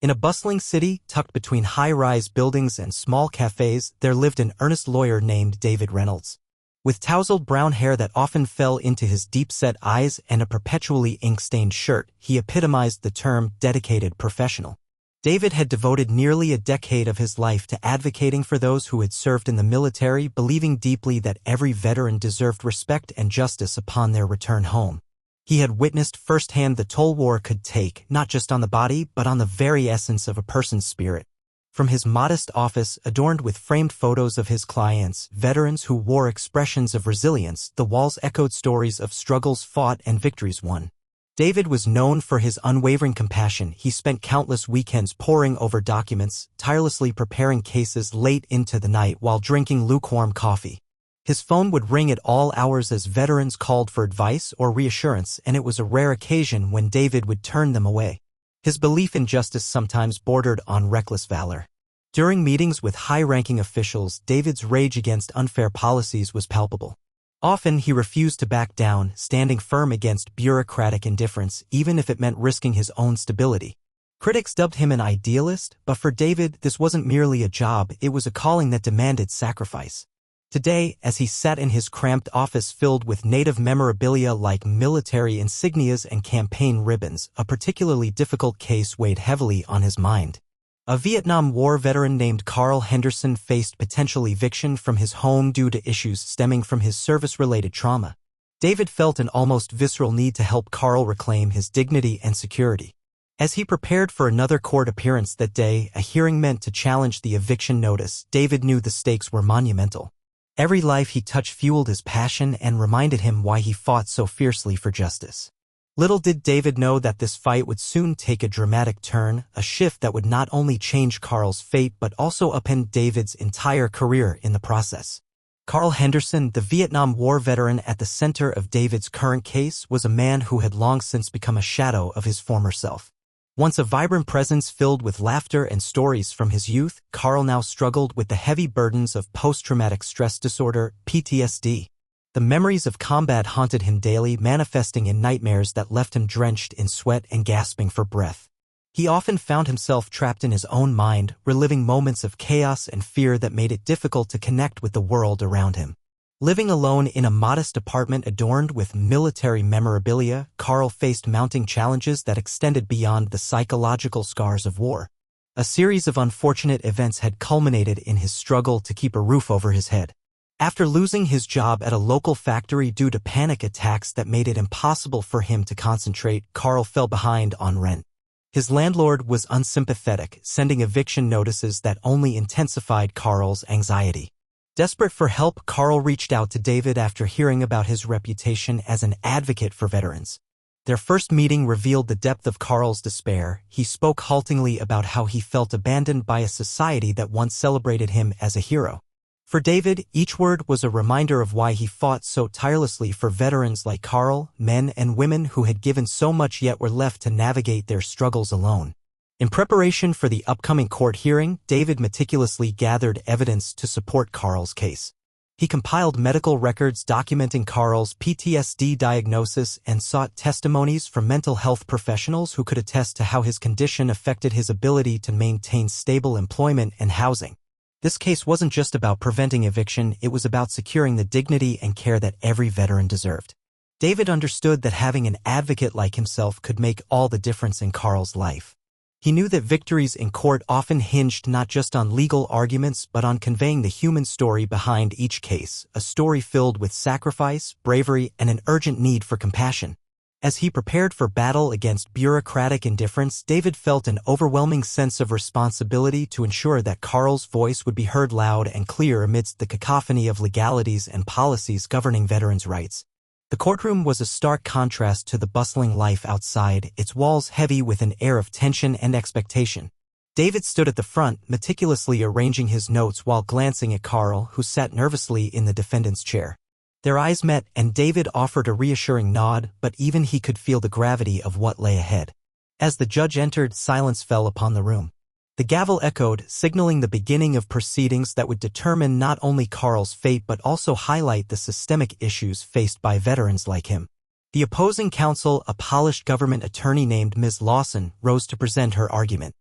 In a bustling city, tucked between high-rise buildings and small cafes, there lived an earnest lawyer named David Reynolds. With tousled brown hair that often fell into his deep-set eyes and a perpetually ink-stained shirt, he epitomized the term dedicated professional. David had devoted nearly a decade of his life to advocating for those who had served in the military, believing deeply that every veteran deserved respect and justice upon their return home. He had witnessed firsthand the toll war could take, not just on the body, but on the very essence of a person's spirit. From his modest office, adorned with framed photos of his clients, veterans who wore expressions of resilience, the walls echoed stories of struggles fought and victories won. David was known for his unwavering compassion. He spent countless weekends poring over documents, tirelessly preparing cases late into the night while drinking lukewarm coffee. His phone would ring at all hours as veterans called for advice or reassurance, and it was a rare occasion when David would turn them away. His belief in justice sometimes bordered on reckless valor. During meetings with high-ranking officials, David's rage against unfair policies was palpable. Often he refused to back down, standing firm against bureaucratic indifference, even if it meant risking his own stability. Critics dubbed him an idealist, but for David, this wasn't merely a job, it was a calling that demanded sacrifice. Today, as he sat in his cramped office filled with native memorabilia like military insignias and campaign ribbons, a particularly difficult case weighed heavily on his mind. A Vietnam War veteran named Carl Henderson faced potential eviction from his home due to issues stemming from his service-related trauma. David felt an almost visceral need to help Carl reclaim his dignity and security. As he prepared for another court appearance that day, a hearing meant to challenge the eviction notice, David knew the stakes were monumental. Every life he touched fueled his passion and reminded him why he fought so fiercely for justice. Little did David know that this fight would soon take a dramatic turn, a shift that would not only change Carl's fate but also upend David's entire career in the process. Carl Henderson, the Vietnam War veteran at the center of David's current case, was a man who had long since become a shadow of his former self. Once a vibrant presence filled with laughter and stories from his youth, Carl now struggled with the heavy burdens of post-traumatic stress disorder, PTSD. The memories of combat haunted him daily, manifesting in nightmares that left him drenched in sweat and gasping for breath. He often found himself trapped in his own mind, reliving moments of chaos and fear that made it difficult to connect with the world around him. Living alone in a modest apartment adorned with military memorabilia, Carl faced mounting challenges that extended beyond the psychological scars of war. A series of unfortunate events had culminated in his struggle to keep a roof over his head. After losing his job at a local factory due to panic attacks that made it impossible for him to concentrate, Carl fell behind on rent. His landlord was unsympathetic, sending eviction notices that only intensified Carl's anxiety. Desperate for help, Carl reached out to David after hearing about his reputation as an advocate for veterans. Their first meeting revealed the depth of Carl's despair. He spoke haltingly about how he felt abandoned by a society that once celebrated him as a hero. For David, each word was a reminder of why he fought so tirelessly for veterans like Carl, men and women who had given so much yet were left to navigate their struggles alone. In preparation for the upcoming court hearing, David meticulously gathered evidence to support Carl's case. He compiled medical records documenting Carl's PTSD diagnosis and sought testimonies from mental health professionals who could attest to how his condition affected his ability to maintain stable employment and housing. This case wasn't just about preventing eviction, it was about securing the dignity and care that every veteran deserved. David understood that having an advocate like himself could make all the difference in Carl's life. He knew that victories in court often hinged not just on legal arguments but on conveying the human story behind each case, a story filled with sacrifice, bravery, and an urgent need for compassion. As he prepared for battle against bureaucratic indifference, David felt an overwhelming sense of responsibility to ensure that Carl's voice would be heard loud and clear amidst the cacophony of legalities and policies governing veterans' rights. The courtroom was a stark contrast to the bustling life outside, its walls heavy with an air of tension and expectation. David stood at the front, meticulously arranging his notes while glancing at Carl, who sat nervously in the defendant's chair. Their eyes met, and David offered a reassuring nod, but even he could feel the gravity of what lay ahead. As the judge entered, silence fell upon the room. The gavel echoed, signaling the beginning of proceedings that would determine not only Carl's fate but also highlight the systemic issues faced by veterans like him. The opposing counsel, a polished government attorney named Ms. Lawson, rose to present her argument.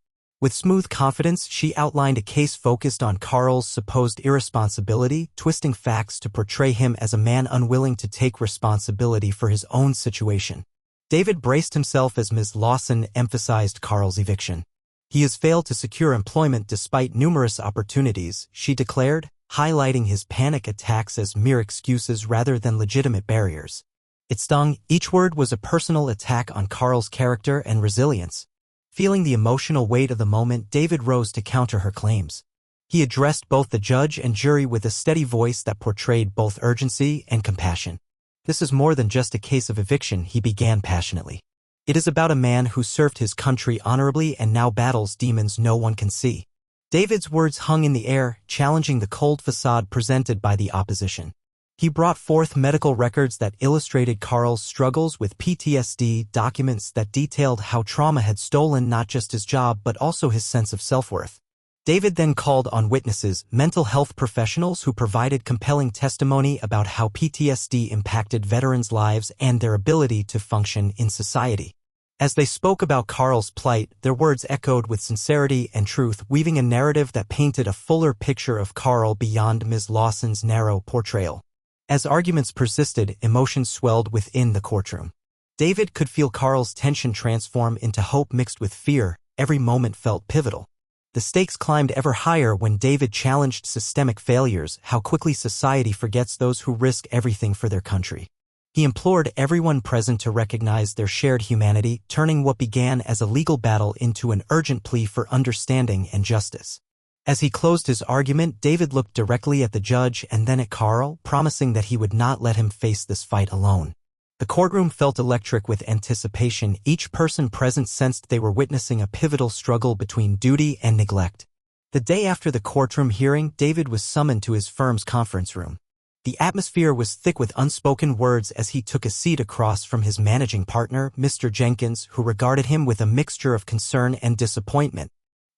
With smooth confidence, she outlined a case focused on Carl's supposed irresponsibility, twisting facts to portray him as a man unwilling to take responsibility for his own situation. David braced himself as Ms. Lawson emphasized Carl's eviction. He has failed to secure employment despite numerous opportunities, she declared, highlighting his panic attacks as mere excuses rather than legitimate barriers. It stung. Each word was a personal attack on Carl's character and resilience. Feeling the emotional weight of the moment, David rose to counter her claims. He addressed both the judge and jury with a steady voice that portrayed both urgency and compassion. This is more than just a case of eviction, he began passionately. It is about a man who served his country honorably and now battles demons no one can see. David's words hung in the air, challenging the cold facade presented by the opposition. He brought forth medical records that illustrated Carl's struggles with PTSD, documents that detailed how trauma had stolen not just his job but also his sense of self-worth. David then called on witnesses, mental health professionals who provided compelling testimony about how PTSD impacted veterans' lives and their ability to function in society. As they spoke about Carl's plight, their words echoed with sincerity and truth, weaving a narrative that painted a fuller picture of Carl beyond Ms. Lawson's narrow portrayal. As arguments persisted, emotions swelled within the courtroom. David could feel Carl's tension transform into hope mixed with fear. Every moment felt pivotal. The stakes climbed ever higher when David challenged systemic failures, how quickly society forgets those who risk everything for their country. He implored everyone present to recognize their shared humanity, turning what began as a legal battle into an urgent plea for understanding and justice. As he closed his argument, David looked directly at the judge and then at Carl, promising that he would not let him face this fight alone. The courtroom felt electric with anticipation. Each person present sensed they were witnessing a pivotal struggle between duty and neglect. The day after the courtroom hearing, David was summoned to his firm's conference room. The atmosphere was thick with unspoken words as he took a seat across from his managing partner, Mr. Jenkins, who regarded him with a mixture of concern and disappointment.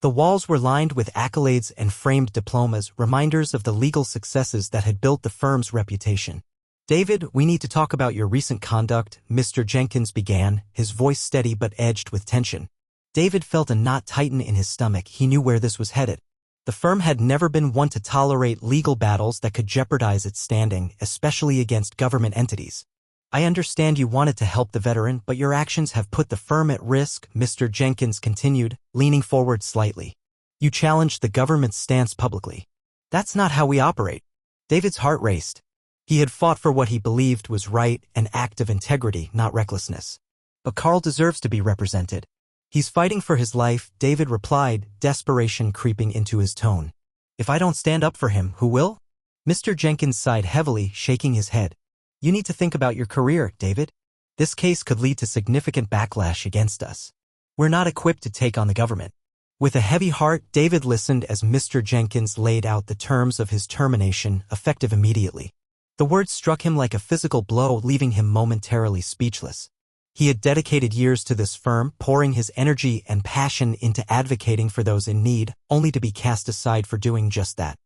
The walls were lined with accolades and framed diplomas, reminders of the legal successes that had built the firm's reputation. "David, we need to talk about your recent conduct," Mr. Jenkins began, his voice steady but edged with tension. David felt a knot tighten in his stomach. He knew where this was headed. The firm had never been one to tolerate legal battles that could jeopardize its standing, especially against government entities. "I understand you wanted to help the veteran, but your actions have put the firm at risk," Mr. Jenkins continued, leaning forward slightly. "You challenged the government's stance publicly. That's not how we operate." David's heart raced. He had fought for what he believed was right, an act of integrity, not recklessness. "But Carl deserves to be represented. He's fighting for his life," David replied, desperation creeping into his tone. "If I don't stand up for him, who will?" Mr. Jenkins sighed heavily, shaking his head. "You need to think about your career, David. This case could lead to significant backlash against us. We're not equipped to take on the government." With a heavy heart, David listened as Mr. Jenkins laid out the terms of his termination, effective immediately. The words struck him like a physical blow, leaving him momentarily speechless. He had dedicated years to this firm, pouring his energy and passion into advocating for those in need, only to be cast aside for doing just that.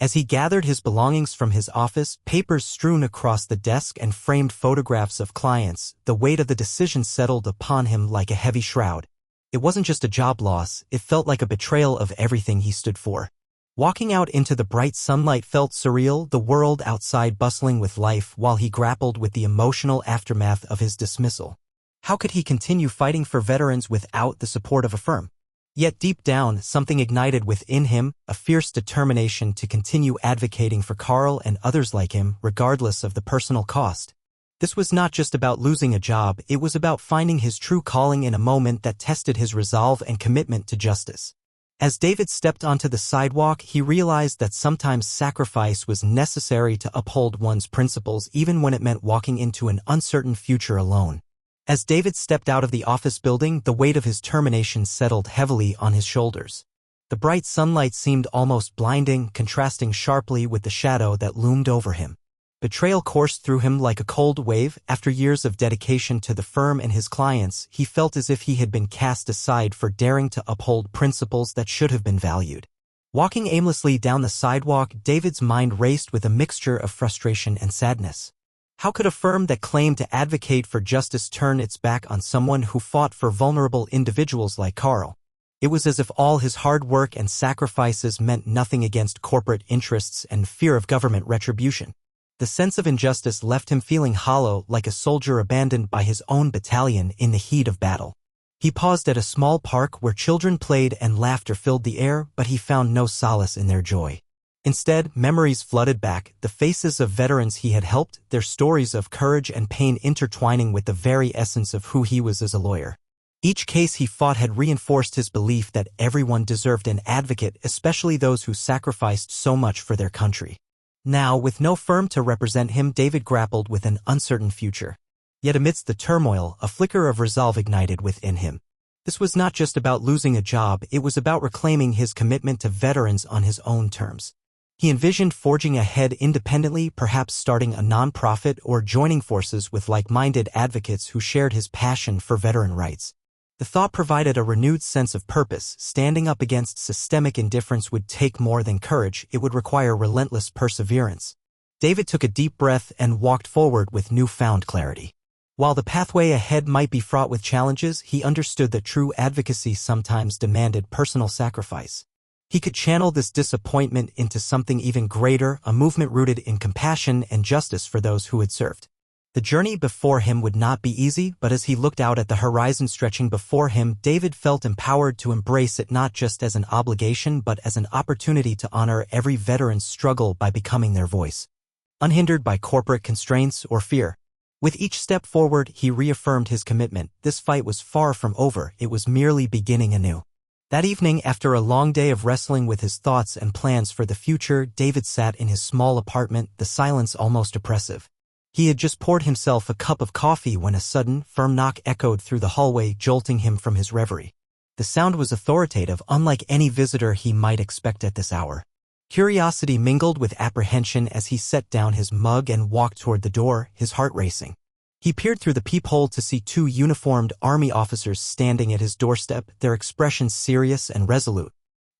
As he gathered his belongings from his office, papers strewn across the desk and framed photographs of clients, the weight of the decision settled upon him like a heavy shroud. It wasn't just a job loss, it felt like a betrayal of everything he stood for. Walking out into the bright sunlight felt surreal, the world outside bustling with life while he grappled with the emotional aftermath of his dismissal. How could he continue fighting for veterans without the support of a firm? Yet deep down, something ignited within him, a fierce determination to continue advocating for Carl and others like him, regardless of the personal cost. This was not just about losing a job, it was about finding his true calling in a moment that tested his resolve and commitment to justice. As David stepped onto the sidewalk, he realized that sometimes sacrifice was necessary to uphold one's principles, even when it meant walking into an uncertain future alone. As David stepped out of the office building, the weight of his termination settled heavily on his shoulders. The bright sunlight seemed almost blinding, contrasting sharply with the shadow that loomed over him. Betrayal coursed through him like a cold wave. After years of dedication to the firm and his clients, he felt as if he had been cast aside for daring to uphold principles that should have been valued. Walking aimlessly down the sidewalk, David's mind raced with a mixture of frustration and sadness. How could a firm that claimed to advocate for justice turn its back on someone who fought for vulnerable individuals like Carl? It was as if all his hard work and sacrifices meant nothing against corporate interests and fear of government retribution. The sense of injustice left him feeling hollow, like a soldier abandoned by his own battalion in the heat of battle. He paused at a small park where children played and laughter filled the air, but he found no solace in their joy. Instead, memories flooded back, the faces of veterans he had helped, their stories of courage and pain intertwining with the very essence of who he was as a lawyer. Each case he fought had reinforced his belief that everyone deserved an advocate, especially those who sacrificed so much for their country. Now, with no firm to represent him, David grappled with an uncertain future. Yet amidst the turmoil, a flicker of resolve ignited within him. This was not just about losing a job, it was about reclaiming his commitment to veterans on his own terms. He envisioned forging ahead independently, perhaps starting a nonprofit or joining forces with like-minded advocates who shared his passion for veteran rights. The thought provided a renewed sense of purpose. Standing up against systemic indifference would take more than courage, it would require relentless perseverance. David took a deep breath and walked forward with newfound clarity. While the pathway ahead might be fraught with challenges, he understood that true advocacy sometimes demanded personal sacrifice. He could channel this disappointment into something even greater, a movement rooted in compassion and justice for those who had served. The journey before him would not be easy, but as he looked out at the horizon stretching before him, David felt empowered to embrace it not just as an obligation but as an opportunity to honor every veteran's struggle by becoming their voice. Unhindered by corporate constraints or fear. With each step forward, he reaffirmed his commitment. This fight was far from over, it was merely beginning anew. That evening, after a long day of wrestling with his thoughts and plans for the future, David sat in his small apartment, the silence almost oppressive. He had just poured himself a cup of coffee when a sudden, firm knock echoed through the hallway, jolting him from his reverie. The sound was authoritative, unlike any visitor he might expect at this hour. Curiosity mingled with apprehension as he set down his mug and walked toward the door, his heart racing. He peered through the peephole to see two uniformed army officers standing at his doorstep, their expressions serious and resolute.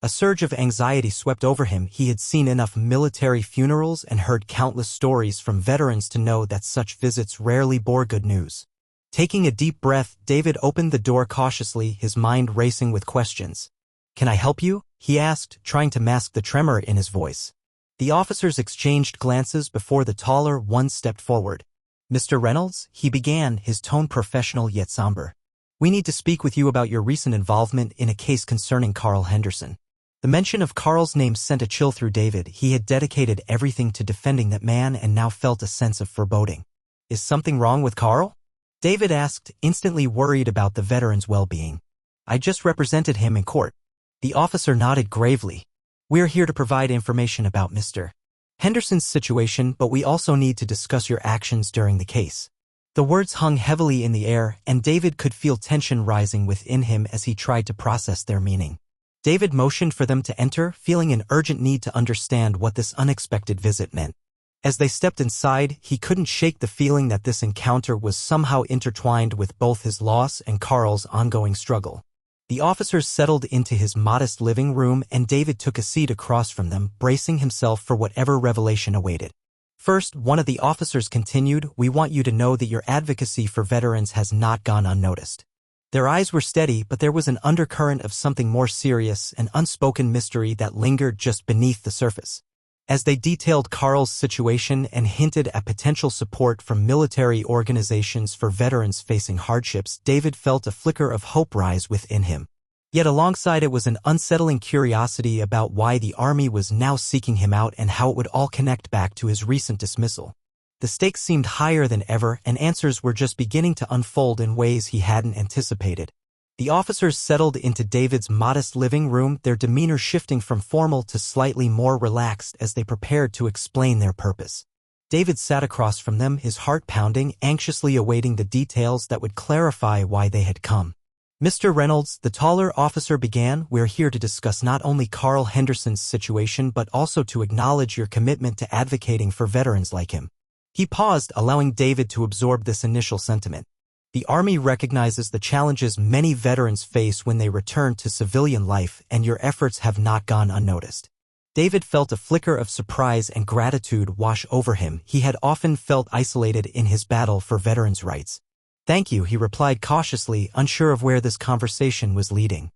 A surge of anxiety swept over him. He had seen enough military funerals and heard countless stories from veterans to know that such visits rarely bore good news. Taking a deep breath, David opened the door cautiously, his mind racing with questions. "Can I help you?" he asked, trying to mask the tremor in his voice. The officers exchanged glances before the taller one stepped forward. "Mr. Reynolds," he began, his tone professional yet somber. "We need to speak with you about your recent involvement in a case concerning Carl Henderson." The mention of Carl's name sent a chill through David. He had dedicated everything to defending that man and now felt a sense of foreboding. "Is something wrong with Carl?" David asked, instantly worried about the veteran's well-being. "I just represented him in court." The officer nodded gravely. "We're here to provide information about Mr. Henderson's situation, but we also need to discuss your actions during the case." The words hung heavily in the air, and David could feel tension rising within him as he tried to process their meaning. David motioned for them to enter, feeling an urgent need to understand what this unexpected visit meant. As they stepped inside, he couldn't shake the feeling that this encounter was somehow intertwined with both his loss and Carl's ongoing struggle. The officers settled into his modest living room, and David took a seat across from them, bracing himself for whatever revelation awaited. First, one of the officers continued, "We want you to know that your advocacy for veterans has not gone unnoticed." Their eyes were steady, but there was an undercurrent of something more serious, an unspoken mystery that lingered just beneath the surface. As they detailed Carl's situation and hinted at potential support from military organizations for veterans facing hardships, David felt a flicker of hope rise within him. Yet alongside it was an unsettling curiosity about why the Army was now seeking him out and how it would all connect back to his recent dismissal. The stakes seemed higher than ever, and answers were just beginning to unfold in ways he hadn't anticipated. The officers settled into David's modest living room, their demeanor shifting from formal to slightly more relaxed as they prepared to explain their purpose. David sat across from them, his heart pounding, anxiously awaiting the details that would clarify why they had come. "Mr. Reynolds," the taller officer began, "we're here to discuss not only Carl Henderson's situation but also to acknowledge your commitment to advocating for veterans like him." He paused, allowing David to absorb this initial sentiment. "The Army recognizes the challenges many veterans face when they return to civilian life, and your efforts have not gone unnoticed." David felt a flicker of surprise and gratitude wash over him. He had often felt isolated in his battle for veterans' rights. "Thank you," he replied cautiously, unsure of where this conversation was leading.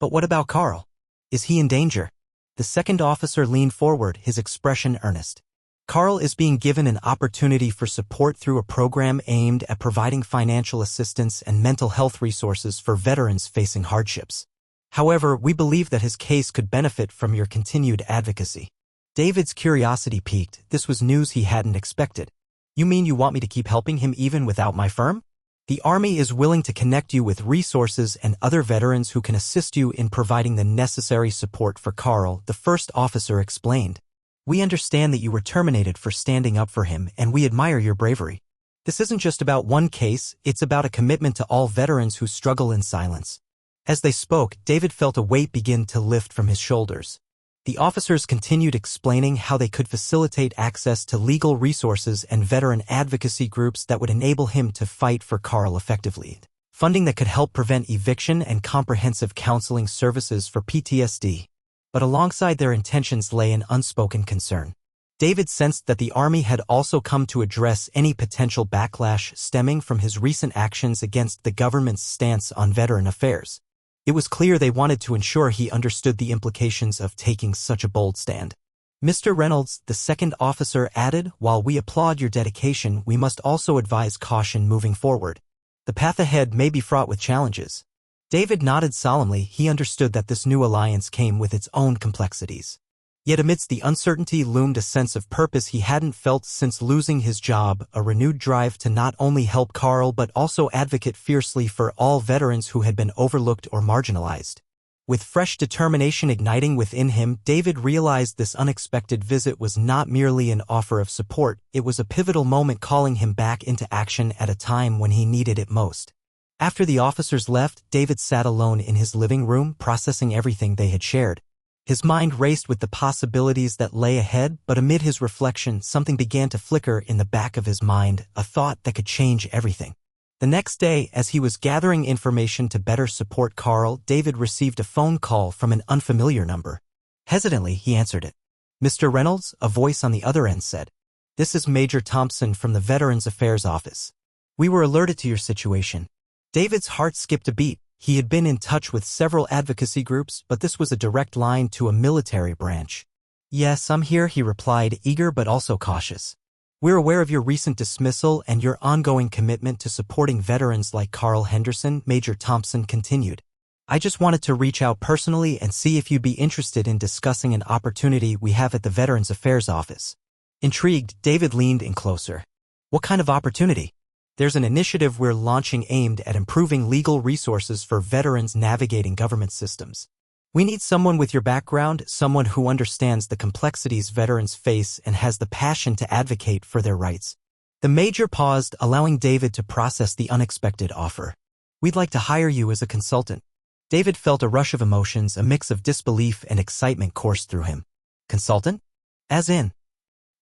But what about Carl? Is he in danger? The second officer leaned forward, his expression earnest. Carl is being given an opportunity for support through a program aimed at providing financial assistance and mental health resources for veterans facing hardships. However, we believe that his case could benefit from your continued advocacy. David's curiosity piqued. This was news he hadn't expected. You mean you want me to keep helping him even without my firm? The Army is willing to connect you with resources and other veterans who can assist you in providing the necessary support for Carl, the first officer explained. We understand that you were terminated for standing up for him, and we admire your bravery. This isn't just about one case, it's about a commitment to all veterans who struggle in silence. As they spoke, David felt a weight begin to lift from his shoulders. The officers continued explaining how they could facilitate access to legal resources and veteran advocacy groups that would enable him to fight for Carl effectively. Funding that could help prevent eviction and comprehensive counseling services for PTSD. But alongside their intentions lay an unspoken concern. David sensed that the Army had also come to address any potential backlash stemming from his recent actions against the government's stance on veteran affairs. It was clear they wanted to ensure he understood the implications of taking such a bold stand. Mr. Reynolds, the second officer added, while we applaud your dedication, we must also advise caution moving forward. The path ahead may be fraught with challenges. David nodded solemnly. He understood that this new alliance came with its own complexities. Yet amidst the uncertainty loomed a sense of purpose he hadn't felt since losing his job, a renewed drive to not only help Carl but also advocate fiercely for all veterans who had been overlooked or marginalized. With fresh determination igniting within him, David realized this unexpected visit was not merely an offer of support, it was a pivotal moment calling him back into action at a time when he needed it most. After the officers left, David sat alone in his living room, processing everything they had shared. His mind raced with the possibilities that lay ahead, but amid his reflection, something began to flicker in the back of his mind, a thought that could change everything. The next day, as he was gathering information to better support Carl, David received a phone call from an unfamiliar number. Hesitantly, he answered it. Mr. Reynolds, a voice on the other end said. This is Major Thompson from the Veterans Affairs Office. We were alerted to your situation. David's heart skipped a beat. He had been in touch with several advocacy groups, but this was a direct line to a military branch. Yes, I'm here, he replied, eager but also cautious. We're aware of your recent dismissal and your ongoing commitment to supporting veterans like Carl Henderson, Major Thompson continued. I just wanted to reach out personally and see if you'd be interested in discussing an opportunity we have at the Veterans Affairs Office. Intrigued, David leaned in closer. What kind of opportunity? There's an initiative we're launching aimed at improving legal resources for veterans navigating government systems. We need someone with your background, someone who understands the complexities veterans face and has the passion to advocate for their rights. The major paused, allowing David to process the unexpected offer. We'd like to hire you as a consultant. David felt a rush of emotions, a mix of disbelief and excitement coursed through him. Consultant? As in?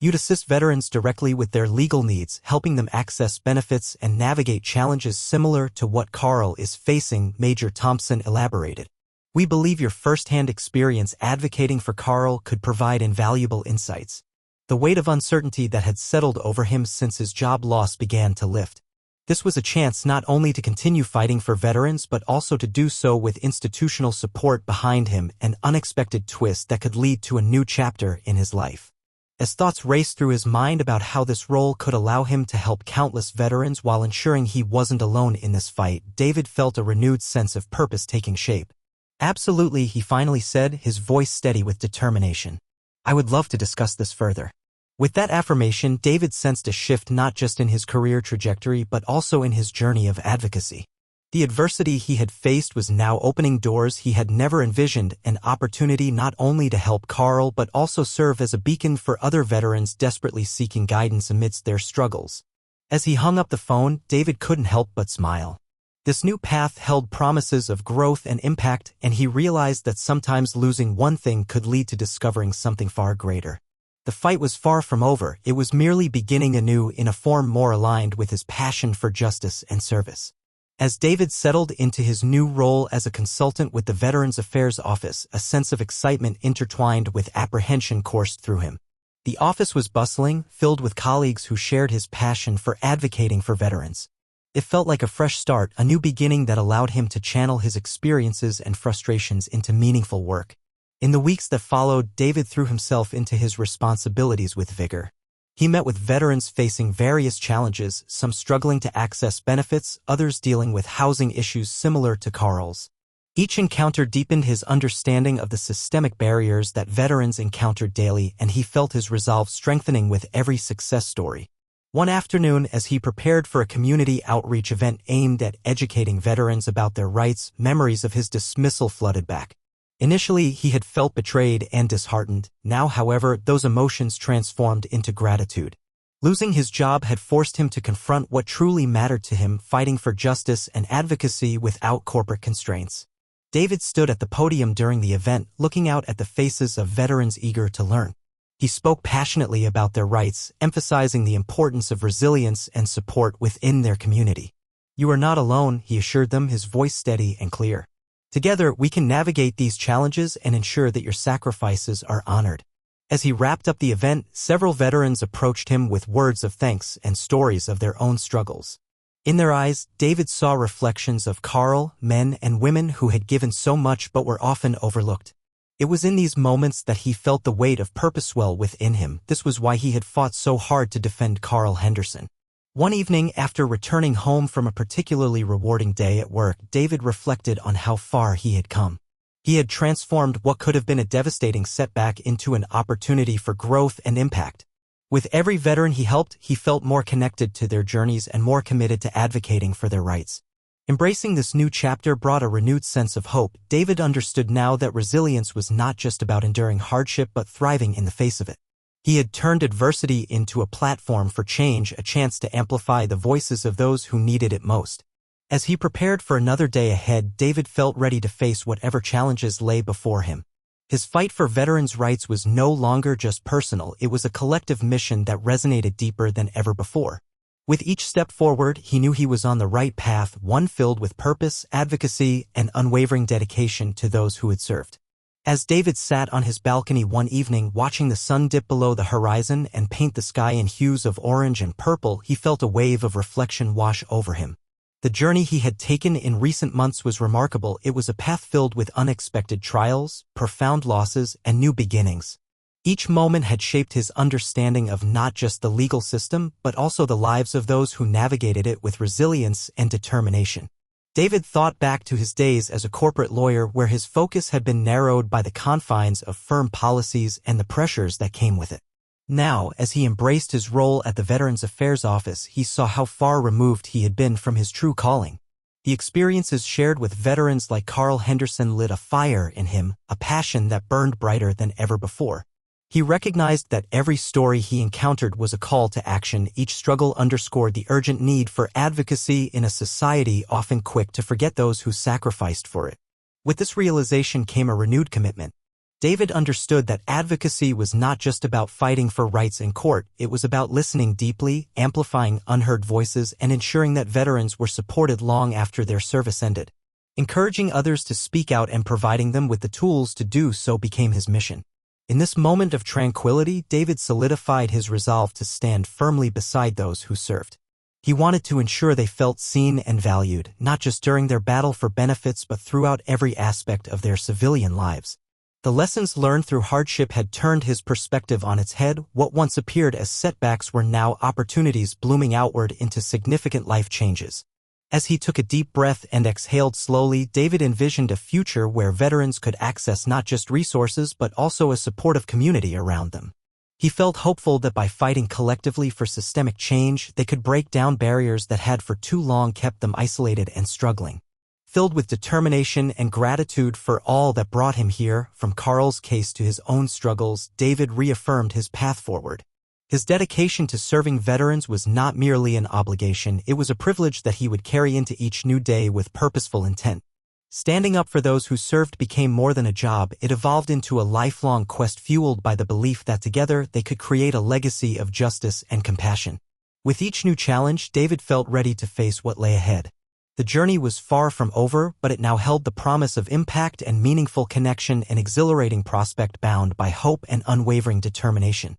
You'd assist veterans directly with their legal needs, helping them access benefits and navigate challenges similar to what Carl is facing, Major Thompson elaborated. We believe your first-hand experience advocating for Carl could provide invaluable insights. The weight of uncertainty that had settled over him since his job loss began to lift. This was a chance not only to continue fighting for veterans but also to do so with institutional support behind him, an unexpected twist that could lead to a new chapter in his life. As thoughts raced through his mind about how this role could allow him to help countless veterans while ensuring he wasn't alone in this fight, David felt a renewed sense of purpose taking shape. Absolutely, he finally said, his voice steady with determination. I would love to discuss this further. With that affirmation, David sensed a shift not just in his career trajectory but also in his journey of advocacy. The adversity he had faced was now opening doors he had never envisioned, an opportunity not only to help Carl but also serve as a beacon for other veterans desperately seeking guidance amidst their struggles. As he hung up the phone, David couldn't help but smile. This new path held promises of growth and impact, and he realized that sometimes losing one thing could lead to discovering something far greater. The fight was far from over, it was merely beginning anew in a form more aligned with his passion for justice and service. As David settled into his new role as a consultant with the Veterans Affairs Office, a sense of excitement intertwined with apprehension coursed through him. The office was bustling, filled with colleagues who shared his passion for advocating for veterans. It felt like a fresh start, a new beginning that allowed him to channel his experiences and frustrations into meaningful work. In the weeks that followed, David threw himself into his responsibilities with vigor. He met with veterans facing various challenges, some struggling to access benefits, others dealing with housing issues similar to Carl's. Each encounter deepened his understanding of the systemic barriers that veterans encountered daily, and he felt his resolve strengthening with every success story. One afternoon, as he prepared for a community outreach event aimed at educating veterans about their rights, memories of his dismissal flooded back. Initially, he had felt betrayed and disheartened. Now, however, those emotions transformed into gratitude. Losing his job had forced him to confront what truly mattered to him, fighting for justice and advocacy without corporate constraints. David stood at the podium during the event, looking out at the faces of veterans eager to learn. He spoke passionately about their rights, emphasizing the importance of resilience and support within their community. "You are not alone," he assured them, his voice steady and clear. "Together, we can navigate these challenges and ensure that your sacrifices are honored." As he wrapped up the event, several veterans approached him with words of thanks and stories of their own struggles. In their eyes, David saw reflections of Carl, men and women who had given so much but were often overlooked. It was in these moments that he felt the weight of purpose swell within him. This was why he had fought so hard to defend Carl Henderson. One evening, after returning home from a particularly rewarding day at work, David reflected on how far he had come. He had transformed what could have been a devastating setback into an opportunity for growth and impact. With every veteran he helped, he felt more connected to their journeys and more committed to advocating for their rights. Embracing this new chapter brought a renewed sense of hope. David understood now that resilience was not just about enduring hardship but thriving in the face of it. He had turned adversity into a platform for change, a chance to amplify the voices of those who needed it most. As he prepared for another day ahead, David felt ready to face whatever challenges lay before him. His fight for veterans' rights was no longer just personal, it was a collective mission that resonated deeper than ever before. With each step forward, he knew he was on the right path, one filled with purpose, advocacy, and unwavering dedication to those who had served. As David sat on his balcony one evening, watching the sun dip below the horizon and paint the sky in hues of orange and purple, he felt a wave of reflection wash over him. The journey he had taken in recent months was remarkable. It was a path filled with unexpected trials, profound losses, and new beginnings. Each moment had shaped his understanding of not just the legal system, but also the lives of those who navigated it with resilience and determination. David thought back to his days as a corporate lawyer where his focus had been narrowed by the confines of firm policies and the pressures that came with it. Now, as he embraced his role at the Veterans Affairs Office, he saw how far removed he had been from his true calling. The experiences shared with veterans like Carl Henderson lit a fire in him, a passion that burned brighter than ever before. He recognized that every story he encountered was a call to action. Each struggle underscored the urgent need for advocacy in a society often quick to forget those who sacrificed for it. With this realization came a renewed commitment. David understood that advocacy was not just about fighting for rights in court, it was about listening deeply, amplifying unheard voices, and ensuring that veterans were supported long after their service ended. Encouraging others to speak out and providing them with the tools to do so became his mission. In this moment of tranquility, David solidified his resolve to stand firmly beside those who served. He wanted to ensure they felt seen and valued, not just during their battle for benefits but throughout every aspect of their civilian lives. The lessons learned through hardship had turned his perspective on its head. What once appeared as setbacks were now opportunities blooming outward into significant life changes. As he took a deep breath and exhaled slowly, David envisioned a future where veterans could access not just resources but also a supportive community around them. He felt hopeful that by fighting collectively for systemic change, they could break down barriers that had for too long kept them isolated and struggling. Filled with determination and gratitude for all that brought him here, from Carl's case to his own struggles, David reaffirmed his path forward. His dedication to serving veterans was not merely an obligation, it was a privilege that he would carry into each new day with purposeful intent. Standing up for those who served became more than a job, it evolved into a lifelong quest fueled by the belief that together they could create a legacy of justice and compassion. With each new challenge, David felt ready to face what lay ahead. The journey was far from over, but it now held the promise of impact and meaningful connection, an exhilarating prospect bound by hope and unwavering determination.